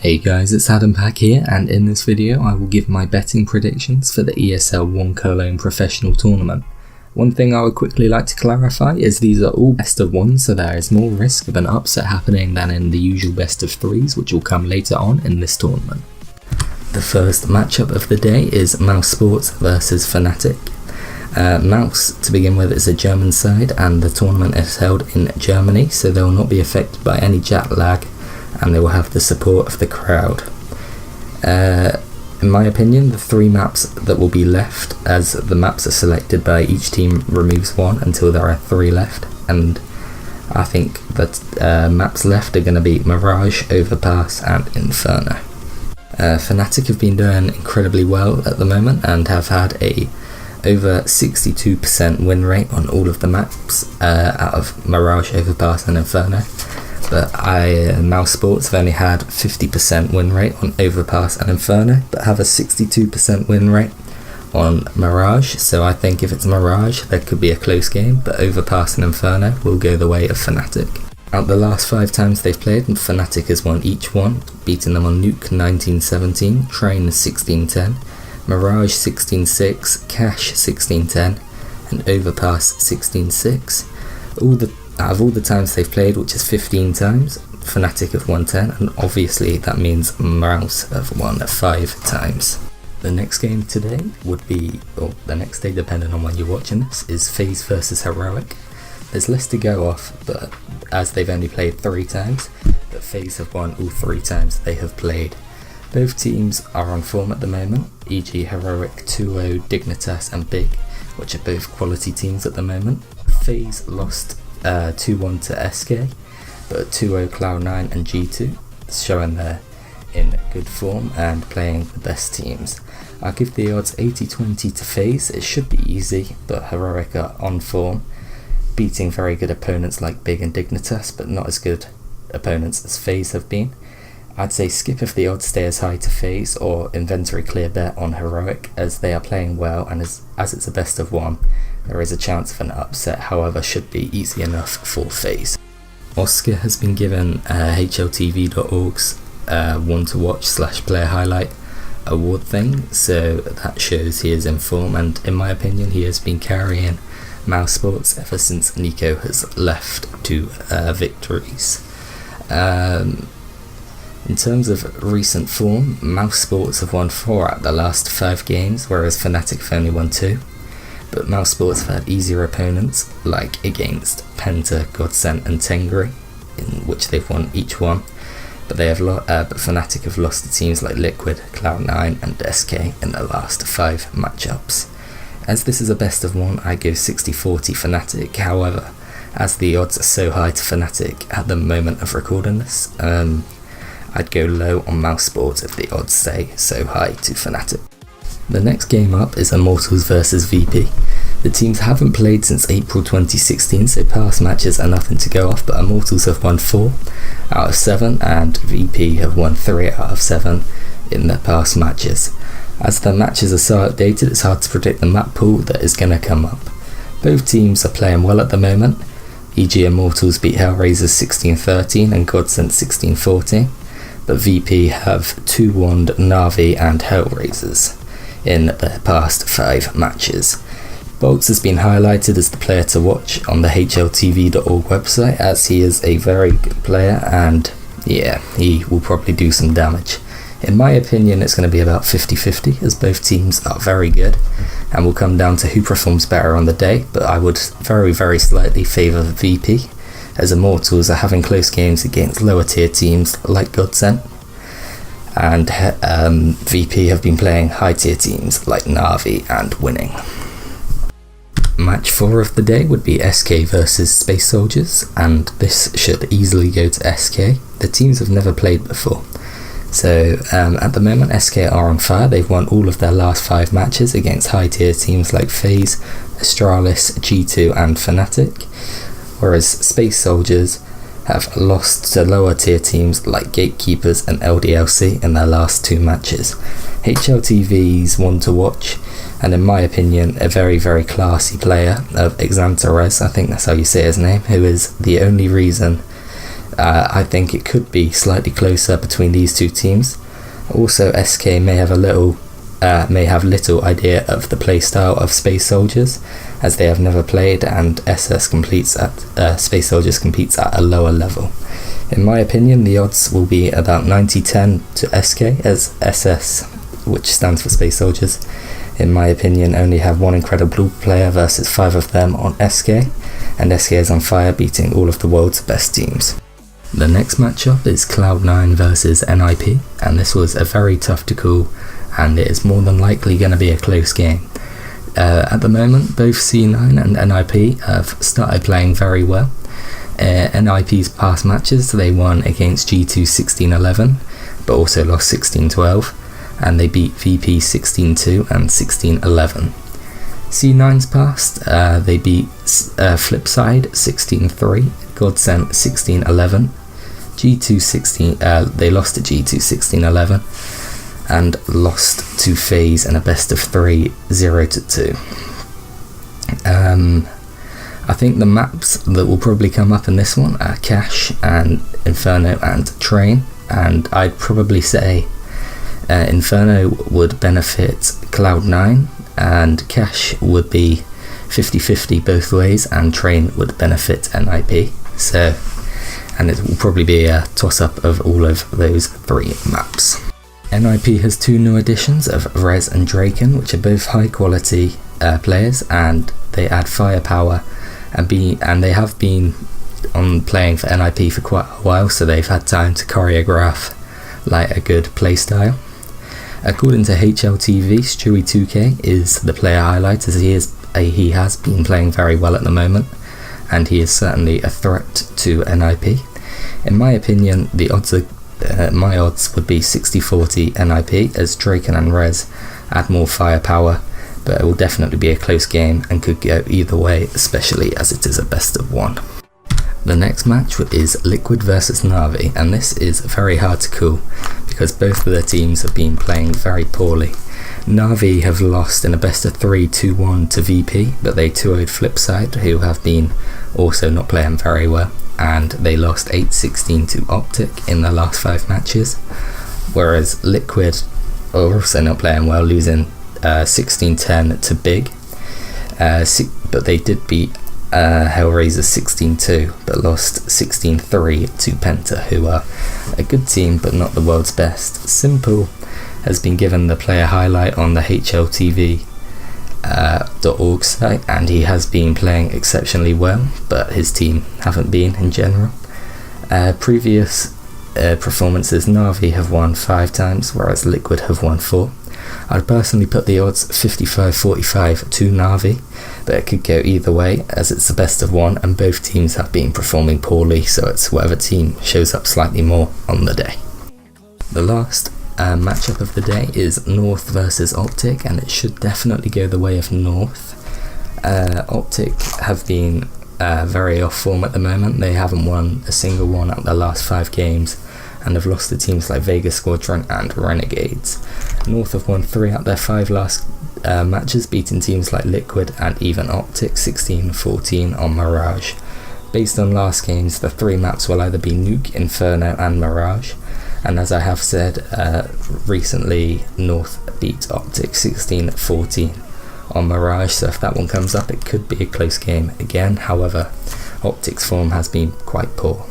Hey guys, it's Adam Pack here, and in this video I will give my betting predictions for the ESL 1 Cologne professional tournament. One thing I would quickly like to clarify is these are all best of 1, so there is more risk of an upset happening than in the usual best of 3s, which will come later on in this tournament. The first matchup of the day is Mouz Sports versus Fnatic. Mouz, to begin with, is a German side, and the tournament is held in Germany, so they will not be affected by any jet lag, and they will have the support of the crowd. In my opinion, the 3 maps that will be left, as the maps are selected by each team, removes 1 until there are 3 left, and I think that maps left are going to be Mirage, Overpass and Inferno. Fnatic have been doing incredibly well at the moment and have had a over 62% win rate on all of the maps out of Mirage, Overpass and Inferno. But Mouz Sports have only had 50% win rate on Overpass and Inferno, but have a 62% win rate on Mirage, so I think if it's Mirage there could be a close game, but Overpass and Inferno will go the way of Fnatic. Out the last 5 times they've played, Fnatic has won each one, beating them on Nuke 19-17, Train 16-10, Mirage 16-6, Cash 16-10, and Overpass 16-6. Out of all the times they've played, which is 15 times, Fnatic have won 10, and obviously that means Mouz have won 5 times. The next game today would be, or the next day depending on when you're watching this, is Faze versus Heroic. There's less to go off, but as they've only played 3 times, but Faze have won all 3 times they have played. Both teams are on form at the moment, e.g. Heroic, 2-0, Dignitas and Big, which are both quality teams at the moment. Faze lost 2-1 to SK, but 2-0 Cloud9 and G2, showing they're in good form and playing the best teams. I'll give the odds 80-20 to Faze. It should be easy, but Heroic are on form, beating very good opponents like Big and Dignitas, but not as good opponents as Faze have been. I'd say skip if the odds stay as high to Faze, or inventory clear bet on Heroic, as they are playing well, and as it's a best of 1, there is a chance of an upset, however should be easy enough for Faze. Oscar has been given HLTV.org's one to watch / player highlight award thing, so that shows he is in form, and in my opinion he has been carrying Mouz Sports ever since Nico has left to victories. In terms of recent form, Mouz Sports have won 4 out of the last 5 games, whereas Fnatic have only won 2. But Mouz Sports have had easier opponents, like against Penta, Godsent and Tengri, in which they've won each one. But but Fnatic have lost to teams like Liquid, Cloud9 and SK in the last 5 matchups. As this is a best of 1, I go 60-40 Fnatic. However, as the odds are so high to Fnatic at the moment of recording this, I'd go low on Mouz Sports if the odds stay so high to Fnatic. The next game up is Immortals versus VP. The teams haven't played since April 2016, so past matches are nothing to go off, but Immortals have won 4 out of 7 and VP have won 3 out of 7 in their past matches. As the matches are so outdated, it's hard to predict the map pool that is going to come up. Both teams are playing well at the moment, e.g. Immortals beat Hellraisers 16-13 and Godsent 16-14, but VP have 2-1'd NaVi and Hellraisers in their past 5 matches. Bolts has been highlighted as the player to watch on the HLTV.org website, as he is a very good player and yeah, he will probably do some damage. In my opinion, it's going to be about 50-50, as both teams are very good and will come down to who performs better on the day, but I would very slightly favour VP, as Immortals are having close games against lower tier teams like Godsent, and VP have been playing high tier teams like NaVi and winning. Match 4 of the day would be SK versus Space Soldiers, and this should easily go to SK. The teams have never played before, so at the moment SK are on fire. They've won all of their last 5 matches against high tier teams like Faze, Astralis, G2 and Fnatic, whereas Space Soldiers have lost to lower tier teams like Gatekeepers and LDLC in their last 2 matches. HLTV's one to watch, and in my opinion a very classy player of Exanterez, I think that's how you say his name, who is the only reason I think it could be slightly closer between these two teams. Also, SK may have little idea of the playstyle of Space Soldiers, as they have never played, and Space Soldiers competes at a lower level. In my opinion, the odds will be about 90-10 to SK, as SS, which stands for Space Soldiers, in my opinion, only have one incredible player versus 5 of them on SK, and SK is on fire, beating all of the world's best teams. The next matchup is Cloud9 versus NiP, and this was a very tough to call, and it is more than likely going to be a close game. At the moment, both C9 and NiP have started playing very well. NiP's past matches, they won against G2 16-11, but also lost 16-12, and they beat VP 16-2 and 16-11. C9's past, they beat Flipside 16-3, Godsent 16-11, G2 16, they lost to G2 16-11, and lost to Faze in a best of 3, 0-2. I think the maps that will probably come up in this one are Cash and Inferno and Train, and I'd probably say Inferno would benefit Cloud9, and Cash would be 50-50 both ways, and Train would benefit NiP. So, and it will probably be a toss-up of all of those 3 maps. NiP has 2 new additions of Rez and Draken, which are both high quality players, and they add firepower, and they have been on playing for NiP for quite a while, so they've had time to choreograph like a good playstyle. According to HLTV, Stewie2K is the player highlight, as he has been playing very well at the moment, and he is certainly a threat to NiP. In my opinion, the odds are my odds would be 60-40 NiP, as Draken and Rez add more firepower, but it will definitely be a close game and could go either way, especially as it is a best of 1. The next match is Liquid versus NaVi, and this is very hard to call because both of their teams have been playing very poorly. NaVi have lost in a best of 3 2-1 to VP, but they 2-0'd Flipside, who have been also not playing very well, and they lost 8-16 to Optic in their last 5 matches, whereas Liquid are also not playing well, losing 16-10 to Big, but they did beat Hellraiser 16-2, but lost 16-3 to Penta, who are a good team but not the world's best. Simple has been given the player highlight on the HLTV.org site, and he has been playing exceptionally well, but his team haven't been in general. Previous performances, NaVi have won 5 times, whereas Liquid have won 4. I'd personally put the odds 55-45 to NaVi, but it could go either way, as it's the best of 1 and both teams have been performing poorly, so it's whatever team shows up slightly more on the day. The last matchup of the day is North versus Optic, and it should definitely go the way of North. Optic have been very off form at the moment. They haven't won a single one out of their last 5 games, and have lost to teams like Vega Squadron and Renegades. North have won 3 out of their 5 last matches, beating teams like Liquid and even Optic 16-14 on Mirage. Based on last games, the 3 maps will either be Nuke, Inferno and Mirage, and as I have said, recently North beat Optic 16-14 on Mirage, so if that one comes up it could be a close game again. However, Optic's form has been quite poor.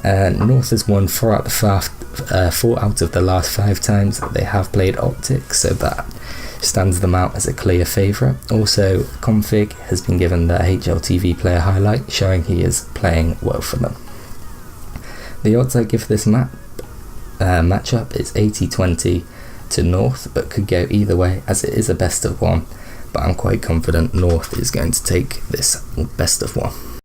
North has won 4 out of the last 5 times that they have played Optic, so that stands them out as a clear favourite. Also, Config has been given the HLTV player highlight, showing he is playing well for them. The odds I give this matchup is 80-20 to North, but could go either way as it is a best of 1, but I'm quite confident North is going to take this best of 1.